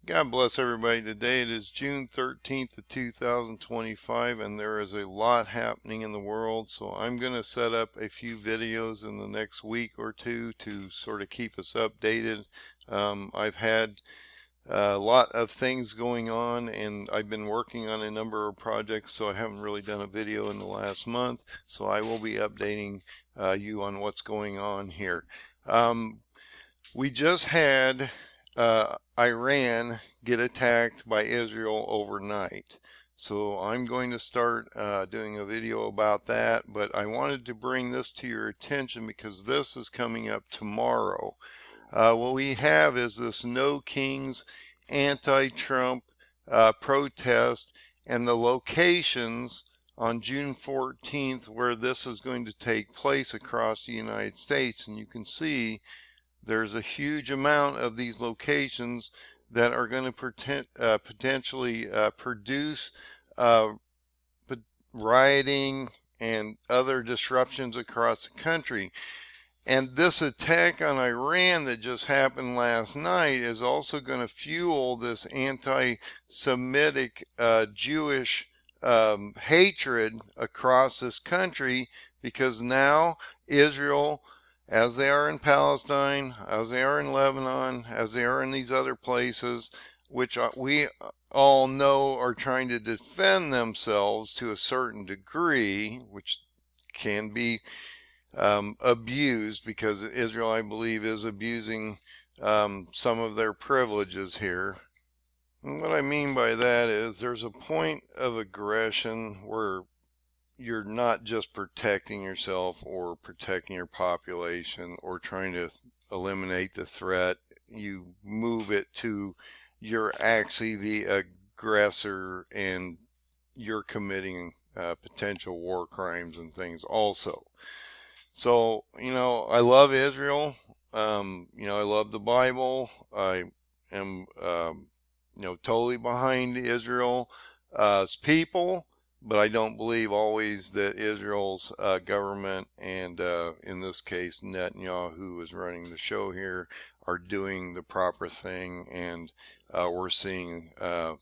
God bless everybody. Today it is June 13th of 2025 and there is a lot happening in the world, so I'm going to set up a few videos in the next week or two to sort of keep us updated. I've had a lot of things going on and I've been working on a number of projects, so I haven't really done a video in the last month, so I will be updating you on what's going on here. We just had Iran get attacked by Israel overnight. So I'm going to start doing a video about that, but I wanted to bring this to your attention because this is coming up tomorrow. What we have is this No Kings anti-Trump protest, and the locations on June 14th where this is going to take place across the United States. And you can see there's a huge amount of these locations that are going to potentially produce rioting and other disruptions across the country. And this attack on Iran that just happened last night is also going to fuel this anti-Semitic Jewish hatred across this country, because now Israel, as they are in Palestine, as they are in Lebanon, as they are in these other places, which we all know are trying to defend themselves to a certain degree, which can be abused, because Israel, I believe, is abusing some of their privileges here. And what I mean by that is there's a point of aggression where you're not just protecting yourself or protecting your population or trying to eliminate the threat. You move it to you're actually the aggressor and you're committing potential war crimes and things also. So, I love Israel. I love the Bible. I am, totally behind Israel's people, but I don't believe always that Israel's government and, in this case, Netanyahu, who is running the show here, are doing the proper thing. And we're seeing a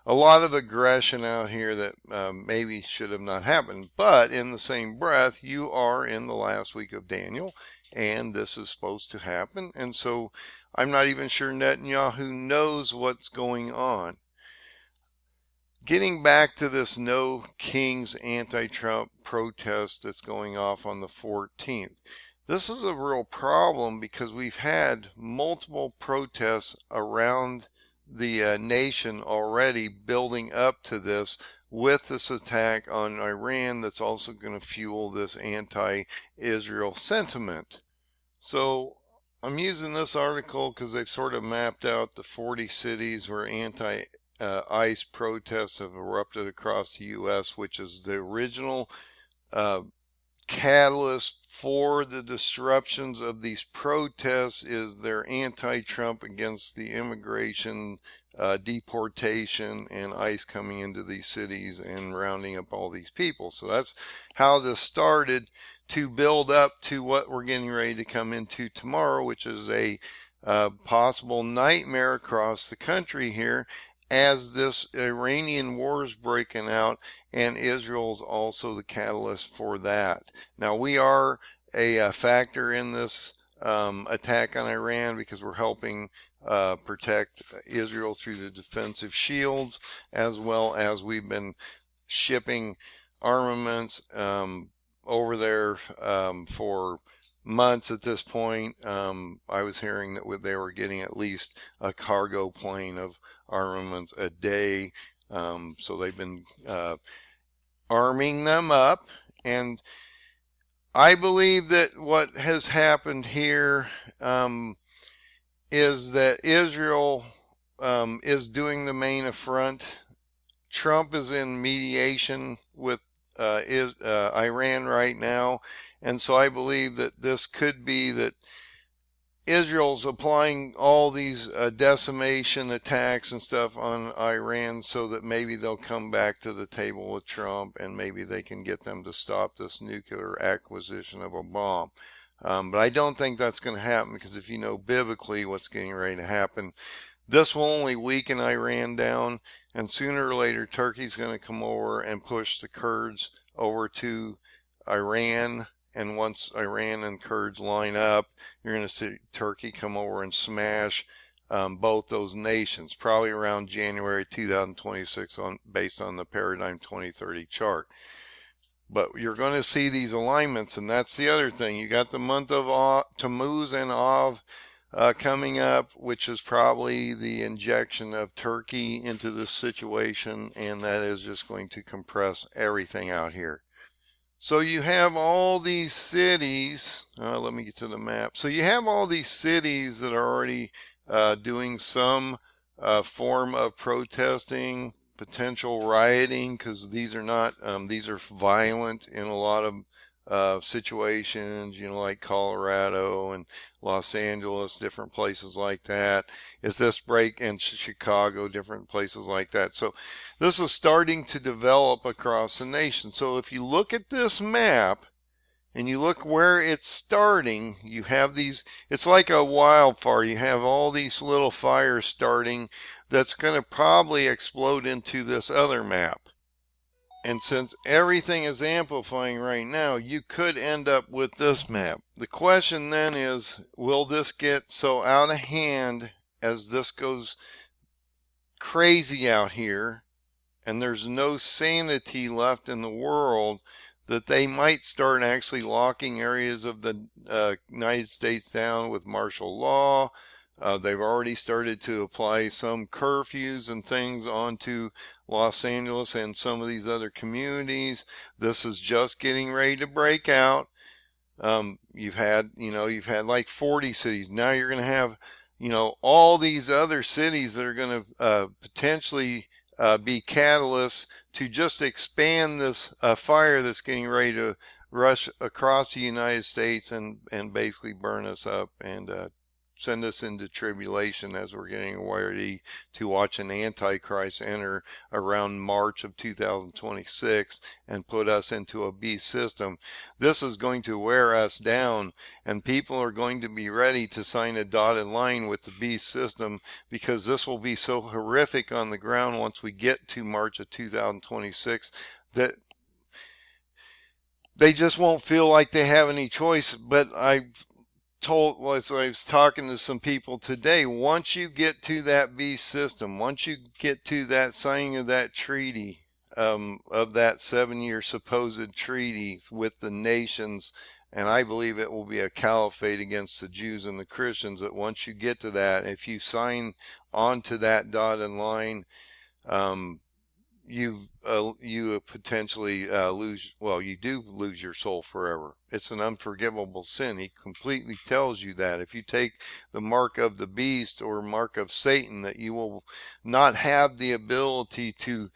lot of aggression out here that maybe should have not happened. But in the same breath, you are in the last week of Daniel, and this is supposed to happen. And so I'm not even sure Netanyahu knows what's going on. Getting back to this No Kings anti-Trump protest that's going off on the 14th. This is a real problem because we've had multiple protests around the nation already building up to this, with this attack on Iran that's also going to fuel this anti-Israel sentiment. So I'm using this article because they've sort of mapped out the 40 cities where ICE protests have erupted across the U.S., which is the original catalyst for the disruptions of these protests. Is their anti-Trump against the immigration, deportation, and ICE coming into these cities and rounding up all these people. So that's how this started, to build up to what we're getting ready to come into tomorrow, which is a possible nightmare across the country here, as this Iranian war is breaking out, and Israel's also the catalyst for that. Now, we are a factor in this attack on Iran because we're helping protect Israel through the defensive shields, as well as we've been shipping armaments over there for months at this point. I was hearing that they were getting at least a cargo plane of armaments a day. So they've been arming them up. And I believe that what has happened here is that Israel is doing the main affront. Trump is in mediation with Iran right now. And so I believe that this could be that Israel's applying all these decimation attacks and stuff on Iran so that maybe they'll come back to the table with Trump and maybe they can get them to stop this nuclear acquisition of a bomb. But I don't think that's going to happen, because if you know biblically what's getting ready to happen, This will only weaken Iran down, and sooner or later Turkey's going to come over and push the Kurds over to Iran. And once Iran and Kurds line up, you're going to see Turkey come over and smash both those nations, probably around January 2026, based on the Paradigm 2030 chart. But you're going to see these alignments, and that's the other thing. You got the month of Tammuz and Av coming up, which is probably the injection of Turkey into this situation, and that is just going to compress everything out here. So you have all these cities. Let me get to the map. So you have all these cities that are already doing some form of protesting, potential rioting, because these are not, these are violent in a lot of situations, like Colorado and Los Angeles, different places like that. Is this break in Chicago, different places like that. So this is starting to develop across the nation. So if you look at this map and you look where it's starting, you have these, it's like a wildfire. You have all these little fires starting that's going to probably explode into this other map. And since everything is amplifying right now, you could end up with this map. The question then is, will this get so out of hand as this goes crazy out here and there's no sanity left in the world, that they might start actually locking areas of the United States down with martial law? They've already started to apply some curfews and things onto Los Angeles and some of these other communities. This is just getting ready to break out. You've had like 40 cities. Now you're going to have, all these other cities that are going to potentially be catalysts to just expand this fire that's getting ready to rush across the United States and basically burn us up and send us into tribulation as we're getting ready to watch an Antichrist enter around March of 2026 and put us into a beast system. This is going to wear us down, and people are going to be ready to sign a dotted line with the beast system, because this will be so horrific on the ground once we get to March of 2026 that they just won't feel like they have any choice. But I was talking to some people today, once you get to that beast system, once you get to that signing of that treaty, of that 7-year supposed treaty with the nations, and I believe it will be a caliphate against the Jews and the Christians, that once you get to that, if you sign onto that dotted line, you potentially you do lose your soul forever. It's an unforgivable sin. He completely tells you that if you take the mark of the beast or mark of Satan, that you will not have the ability to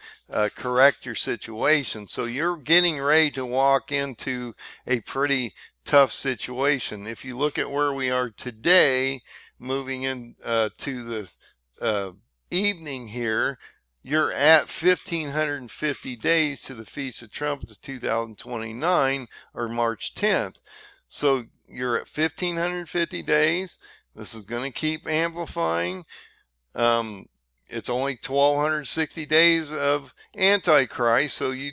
correct your situation. So you're getting ready to walk into a pretty tough situation. If you look at where we are today, moving in to the evening here, you're at 1,550 days to the Feast of Trumpets 2029, or March 10th. So you're at 1,550 days. This is going to keep amplifying. It's only 1,260 days of Antichrist, so you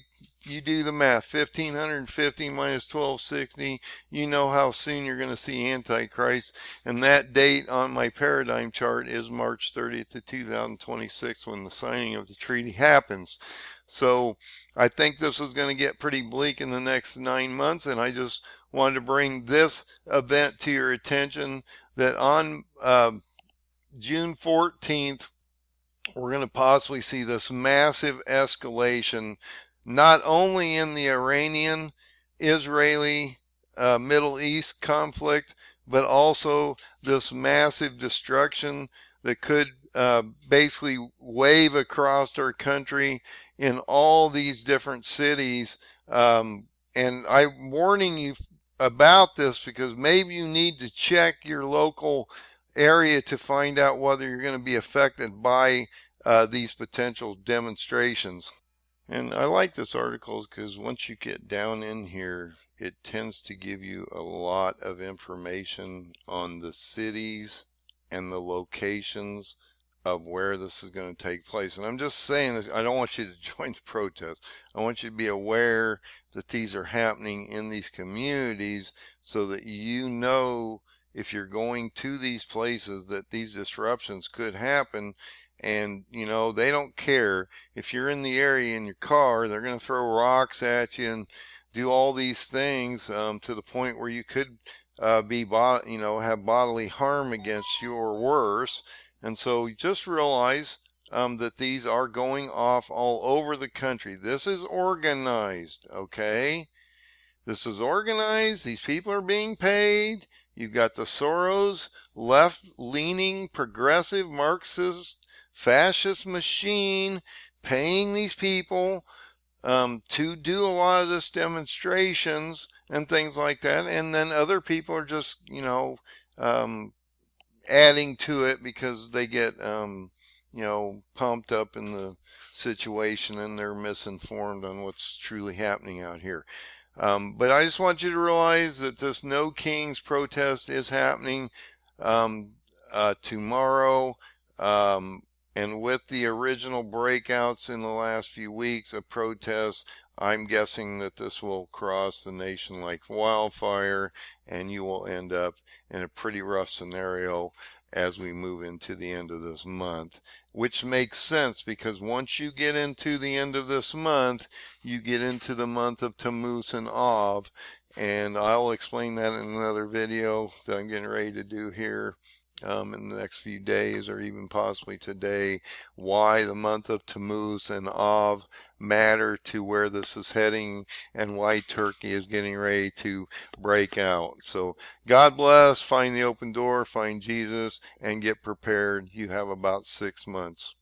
do the math. 1,550 minus 1,260, you know how soon you're going to see Antichrist. And that date on my paradigm chart is March 30th of 2026, when the signing of the treaty happens. So I think this is going to get pretty bleak in the next 9 months, and I just wanted to bring this event to your attention, that on June 14th, we're going to possibly see this massive escalation, not only in the Iranian Israeli Middle East conflict, but also this massive destruction that could basically wave across our country in all these different cities. And I'm warning you about this because maybe you need to check your local area to find out whether you're going to be affected by these potential demonstrations. And I like this article because once you get down in here, it tends to give you a lot of information on the cities and the locations of where this is going to take place. And I'm just saying this, I don't want you to join the protest. I want you to be aware that these are happening in these communities so that you know if you're going to these places that these disruptions could happen. And you know, they don't care if you're in the area in your car, they're going to throw rocks at you and do all these things to the point where you could have bodily harm against you or worse. And so just realize that these are going off all over the country. This is organized, okay? This is organized. These people are being paid. You've got the Soros left-leaning, progressive, Marxist, fascist machine paying these people to do a lot of this demonstrations and things like that. And then other people are just, um, adding to it because they get pumped up in the situation and they're misinformed on what's truly happening out here. But I just want you to realize that this No Kings protest is happening um, tomorrow. Um, and with the original breakouts in the last few weeks of protests, I'm guessing that this will cross the nation like wildfire, and you will end up in a pretty rough scenario as we move into the end of this month, which makes sense because once you get into the end of this month, you get into the month of Tammuz and Av, and I'll explain that in another video that I'm getting ready to do here in the next few days or even possibly today, why the month of Tammuz and Av matter to where this is heading and why Turkey is getting ready to break out. So God bless, find the open door, find Jesus, and get prepared. You have about 6 months.